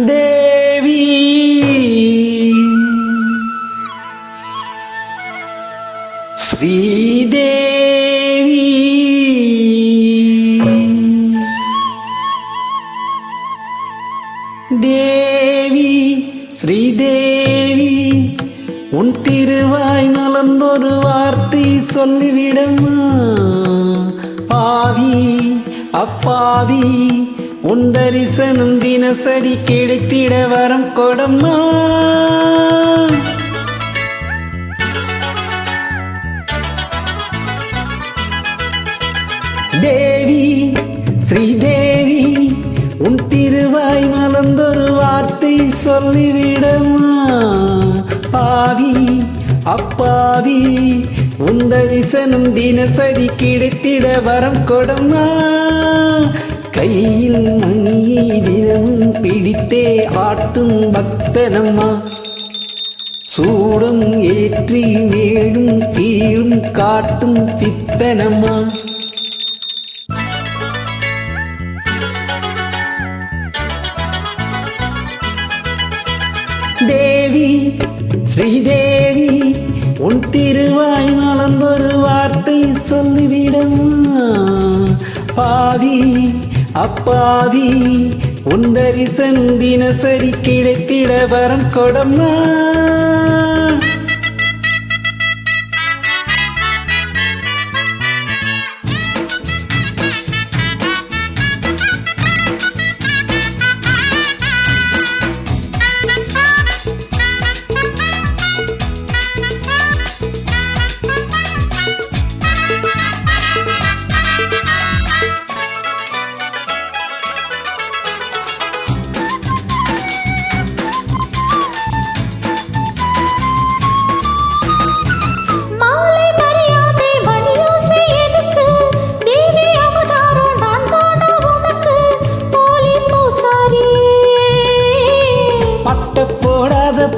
தேவி ஸ்ரீதேவி தேவி ஸ்ரீதேவி உன் திருவாய் மலர்ந்தொரு வார்த்தை சொல்லிவிடமா பாவி அப்பாவி உன் தரிசனம் தினசரி கிடைத்திட வரம் கொடம்மா தேவி ஸ்ரீதேவி உன் திருவாய் மலர்ந்தொரு வார்த்தை சொல்லிவிடமா பாவி அப்பாவி உன் தரிசனம் தினசரி கிடைத்திட வரம் கொடம்மா கையில் மணியை தினமும் பிடித்தே ஆட்டும் பக்தனம்மா சூடம் ஏற்றி மேலும் கீழும் காட்டும் பித்தனம்மா தேவி ஸ்ரீதேவி உன் திருவாய் மலர்ந்தொரு வார்த்தை சொல்லிவிடமா பாவி அப்பாவி உன் தரிசனம் தினசரி கிடைத்திட வரம் கொடம்மா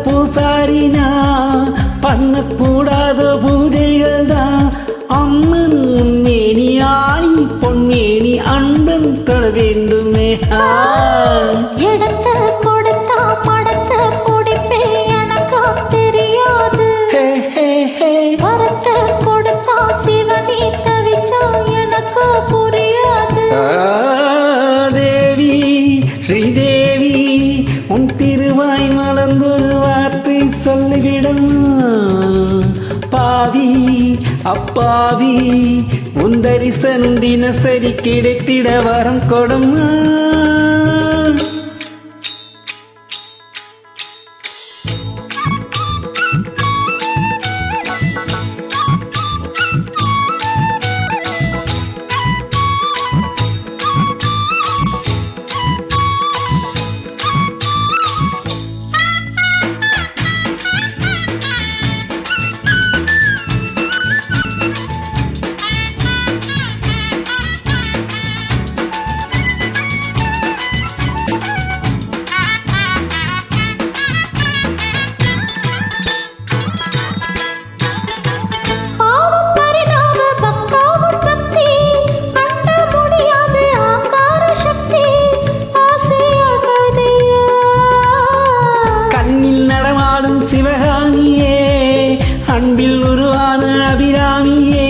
பூசாரினா பண்ணக்கூடாத பூஜைகள் தான் அம்மன் உன்மேனி ஆணி பொன்மேனி அன்பன் தொட வேண்டுமே எடுத்த கொடுத்தா படத்த குடிப்பே எனக்கு தெரியாது வரத்த கொடுத்தா சிவனி தவிச்சா எனக்கு புரியாது தேவி ஸ்ரீதேவி உன் திருவாய் மலர்ந்தொரு வார்த்தை சொல்லிவிடமா பாவி அப்பாவி உன் தரிசனம் தினசரி கிடைத்திட வரம் கொடம்மா சிவகாமியே அன்பில் உருவான அபிராமியே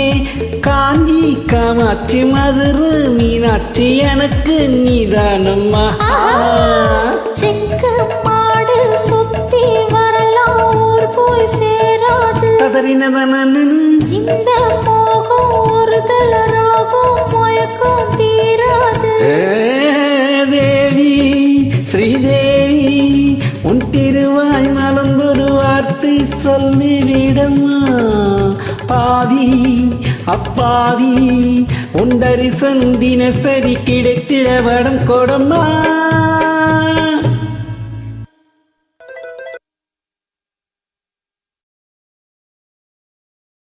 காஞ்சி காமாட்சி மதுரை மீனாட்சி எனக்கு நீதானம்மா செக்கு மாடு சுத்தி வரலாம் ஊர் போய் சேராது இந்த மோகம் ஒரு தலராகும் மயக்கம் தீராது தேவி ஸ்ரீதேவி உன் திருவாய் மலர்ந்தொரு வார்த்தை சொல்லிவிடமா பாவி அப்பாவி உன் தரிசனம் தினசரி கிடைத்திட வரம் கொடம்மா